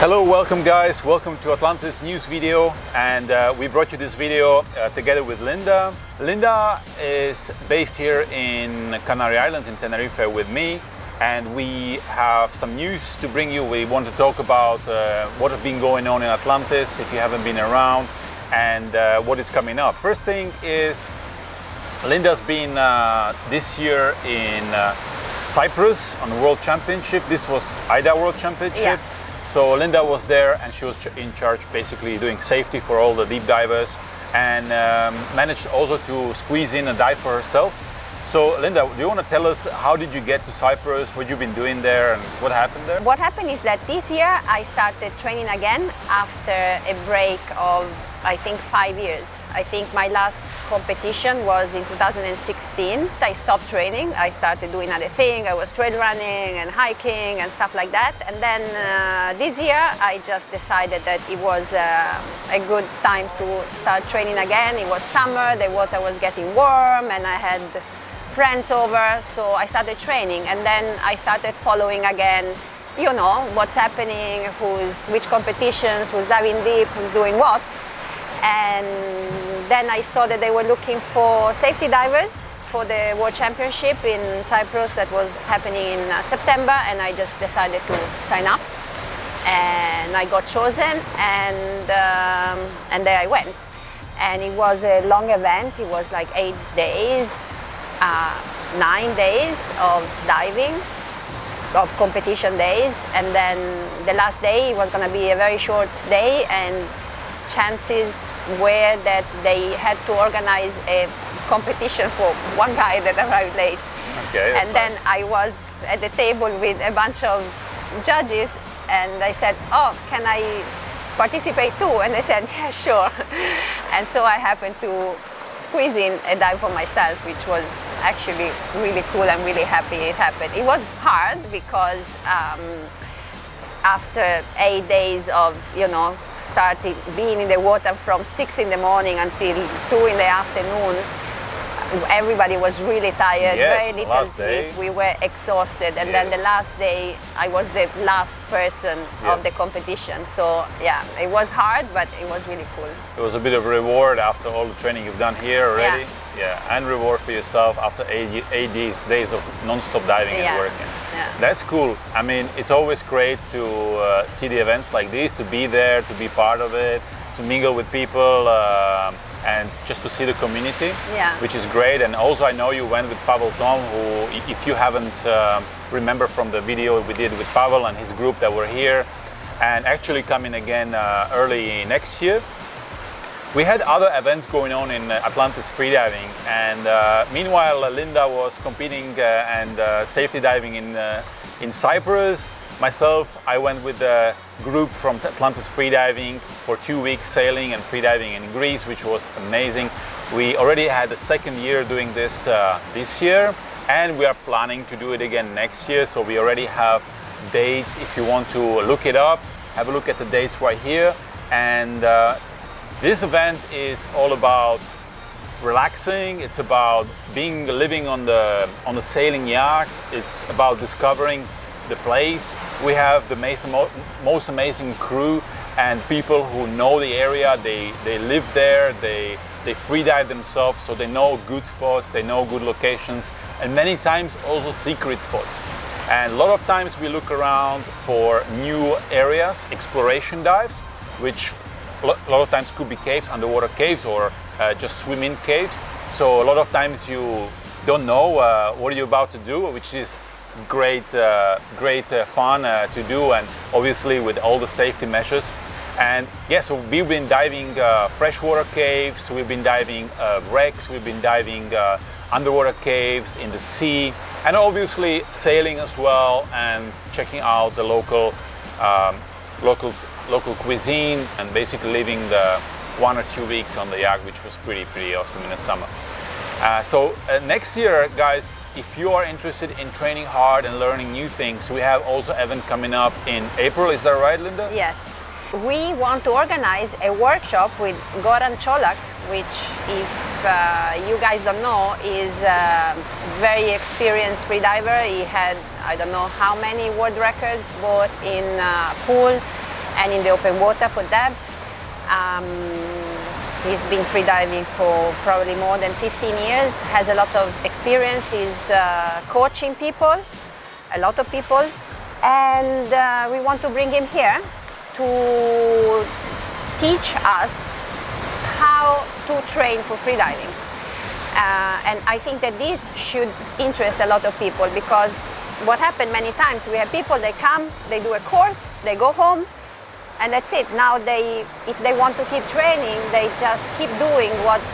Hello, welcome guys, welcome to Atlantis news video, and we brought you this video together with Linda. Linda is based here in Canary Islands in Tenerife with me, and we have some news to bring you. We want to talk about what has been going on in Atlantis if you haven't been around, and what is coming up. First thing is Linda's been this year in Cyprus on the World Championship. This was IDA World Championship. Yeah. So Linda was there and she was in charge basically doing safety for all the deep divers, and managed also to squeeze in a dive for herself. So Linda, do you want to tell us how did you get to Cyprus, what you've been doing there and what happened there? What happened is that this year I started training again after a break of I think 5 years. I think my last competition was in 2016. I stopped training, I started doing other things. I was trail running and hiking and stuff like that. And then this year I just decided that it was a good time to start training again. It was summer, the water was getting warm and I had friends over, so I started training, and then I started following again, you know, what's happening, which competitions, who's diving deep, who's doing what. And then I saw that they were looking for safety divers for the World Championship in Cyprus that was happening in September, and I just decided to sign up. And I got chosen, and there I went. And it was a long event. It was like 8 days. 9 days of diving, of competition days, and then the last day was going to be a very short day, and chances were that they had to organize a competition for one guy that arrived late. Okay, and then nice. I was at the table with a bunch of judges, and I said, "Oh, can I participate too?" And they said, "Yeah, sure." And so I happened to squeeze in a dive for myself, which was actually really cool. I'm really happy it happened. It was hard because after 8 days of, you know, being in the water from 6 in the morning until 2 in the afternoon, everybody was really tired, yes, very little sleep. We were exhausted, and then the last day I was the last person of the competition. So yeah, it was hard, but it was really cool. It was a bit of a reward after all the training you've done here already. Yeah, and reward for yourself after 8 days of non-stop diving and working. Yeah. That's cool. I mean, it's always great to see the events like this, to be there, to be part of it, to mingle with people, and just to see the community, which is great. And also I know you went with Pavel Tom, who, if you haven't remember from the video we did with Pavel and his group that were here, and actually coming again early next year. We had other events going on in Atlantis Freediving, and meanwhile Linda was competing and safety diving in Cyprus. Myself, I went with the group from Atlantis Freediving for 2 weeks sailing and freediving in Greece, which was amazing. We already had the second year doing this this year, and we are planning to do it again next year. So we already have dates. If you want to look it up, have a look at the dates right here. And this event is all about relaxing. It's about living on the sailing yacht. It's about discovering the place. We have the most amazing crew and people who know the area. They live there, they freedive themselves, so they know good spots, they know good locations, and many times also secret spots. And a lot of times we look around for new areas, exploration dives, which a lot of times could be caves, underwater caves, or just swim-in caves. So a lot of times you don't know what you're about to do, which is great fun to do, and obviously with all the safety measures. And so we've been diving freshwater caves, we've been diving wrecks, we've been diving underwater caves in the sea, and obviously sailing as well, and checking out the local cuisine, and basically living the 1 or 2 weeks on the yacht, which was pretty awesome in the summer. So next year, guys, if you are interested in training hard and learning new things, we have also an event coming up in April. Is that right, Linda? Yes. We want to organize a workshop with Goran Cholak, which, if you guys don't know, is a very experienced freediver. He had, I don't know how many world records, both in pool and in the open water for depth. He's been freediving for probably more than 15 years, has a lot of experience, is coaching people, a lot of people, and we want to bring him here to teach us how to train for freediving. And I think that this should interest a lot of people, because what happened many times, we have people, they come, they do a course, they go home, and that's it. Now if they want to keep training, they just keep doing what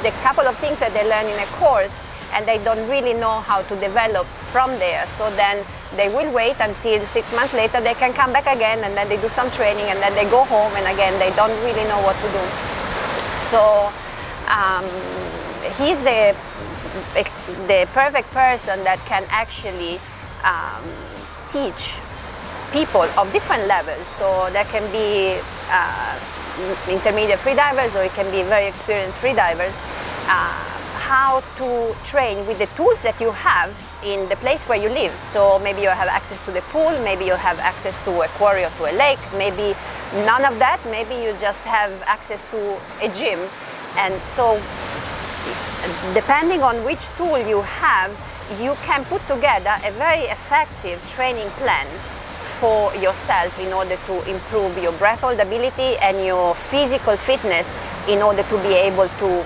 the couple of things that they learn in a course, and they don't really know how to develop from there. So then they will wait until 6 months later, they can come back again, and then they do some training, and then they go home, and again, they don't really know what to do. So he's the perfect person that can actually teach people of different levels. So there can be intermediate freedivers, or it can be very experienced freedivers, how to train with the tools that you have in the place where you live. So maybe you have access to the pool, maybe you have access to a quarry or to a lake, maybe none of that, maybe you just have access to a gym. And so depending on which tool you have, you can put together a very effective training plan for yourself in order to improve your breath hold ability and your physical fitness in order to be able to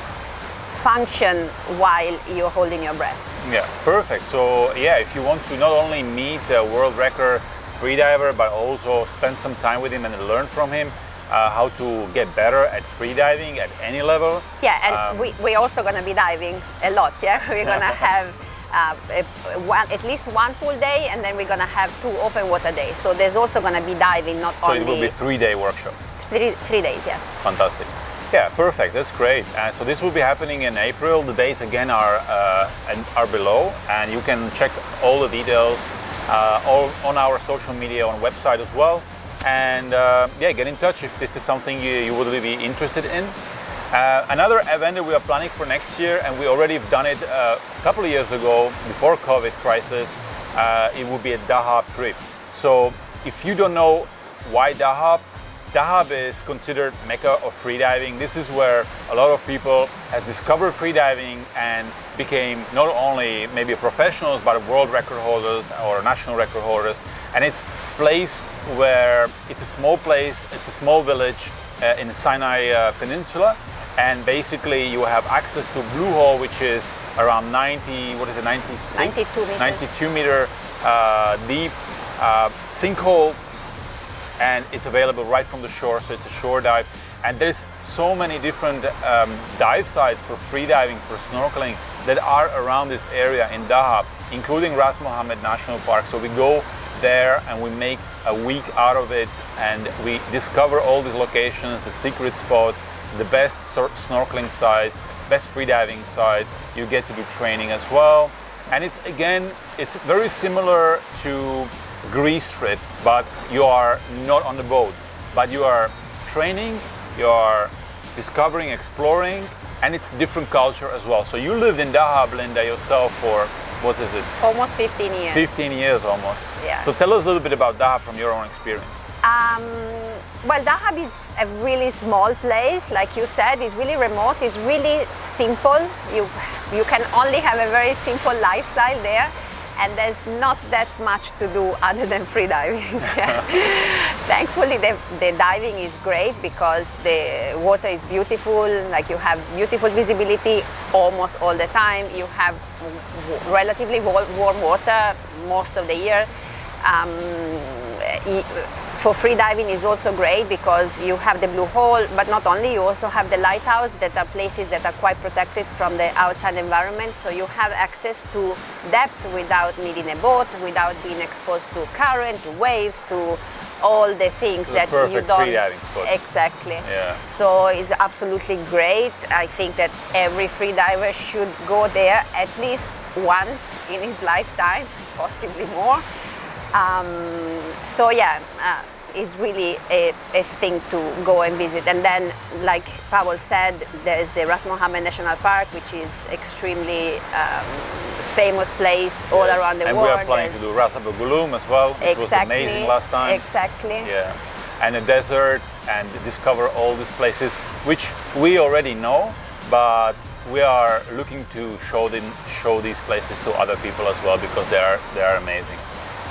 function while you're holding your breath. Yeah, perfect. So yeah, if you want to not only meet a world record freediver, but also spend some time with him and learn from him how to get better at freediving at any level. Yeah, and we're also going to be diving a lot, yeah? We're going to have at least one pool day, and then we're going to have 2 open water days. So there's also going to be diving, not only... So it will be 3-day workshop? 3 days, yes. Fantastic. Yeah, perfect. That's great. So this will be happening in April. The dates again are below, and you can check all the details all on our social media, on website as well. And yeah, get in touch if this is something you would be interested in. Another event that we are planning for next year, and we already done it a couple of years ago before COVID crisis, it would be a Dahab trip. So if you don't know why Dahab, Dahab is considered Mecca of freediving. This is where a lot of people have discovered freediving and became not only maybe professionals, but world record holders or national record holders. And it's a place where it's a small place, it's a small village in the Sinai Peninsula. And basically you have access to Blue Hole, which is around 92 meter deep sinkhole. And it's available right from the shore, so it's a shore dive. And there's so many different dive sites for freediving, for snorkeling that are around this area in Dahab, including Ras Mohammed National Park. So we go there and we make a week out of it, and we discover all these locations, the secret spots, the best snorkeling sites, best freediving sites. You get to do training as well. And it's very similar to Greece trip, but you are not on the boat, but you are training, you are discovering, exploring, and it's different culture as well. So you lived in Dahab, Linda, yourself for, what is it? Almost 15 years. 15 years almost. Yeah. So tell us a little bit about Dahab from your own experience. Well, Dahab is a really small place, like you said. It's really remote, it's really simple. You can only have a very simple lifestyle there. And there's not that much to do other than freediving. Thankfully, the diving is great because the water is beautiful, like you have beautiful visibility almost all the time. You have relatively warm water most of the year. For freediving is also great because you have the Blue Hole, but not only, you also have the lighthouse that are places that are quite protected from the outside environment. So you have access to depth without needing a boat, without being exposed to current, to waves, to all the things that you don't... Perfect freediving spot. Exactly. Yeah. So it's absolutely great. I think that every freediver should go there at least once in his lifetime, possibly more. So yeah, it's really a thing to go and visit. And then, like Pavel said, there's the Ras Mohammed National Park, which is extremely famous place all around the world. And we are planning to do Ras Abu Ghulum as well, which was amazing last time. Exactly. Yeah. and a desert and discover all these places which we already know, but we are looking to show these places to other people as well, because they are amazing.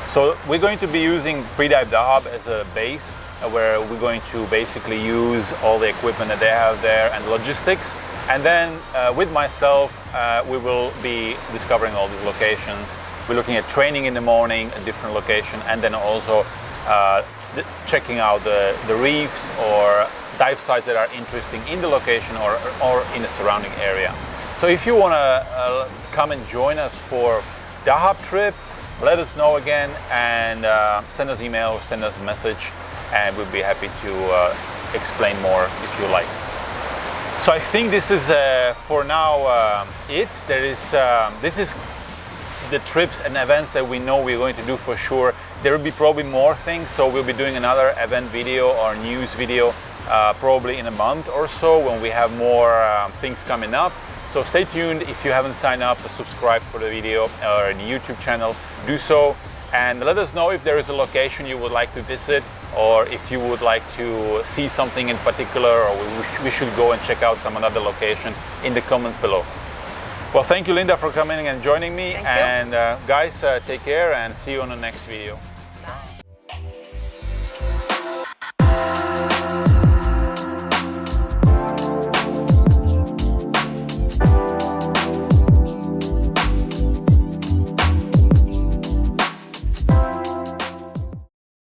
So we're going to be using Freedive Dahab as a base, where we're going to basically use all the equipment that they have there and logistics. And then with myself, we will be discovering all these locations. We're looking at training in the morning, a different location, and then also checking out the reefs or dive sites that are interesting in the location or in the surrounding area. So if you want to come and join us for Dahab trip, let us know again, and send us email or send us a message, and we'll be happy to explain more if you like. So I think this is for now it. This is the trips and events that we know we're going to do for sure. There will be probably more things, so we'll be doing another event video or news video probably in a month or so, when we have more things coming up. So stay tuned. If you haven't signed up, subscribe for the video or the YouTube channel, do so, and let us know if there is a location you would like to visit, or if you would like to see something in particular, or we should go and check out some another location in the comments below. Well, thank you, Linda, for coming and joining me. Thank you. And guys, take care and see you on the next video.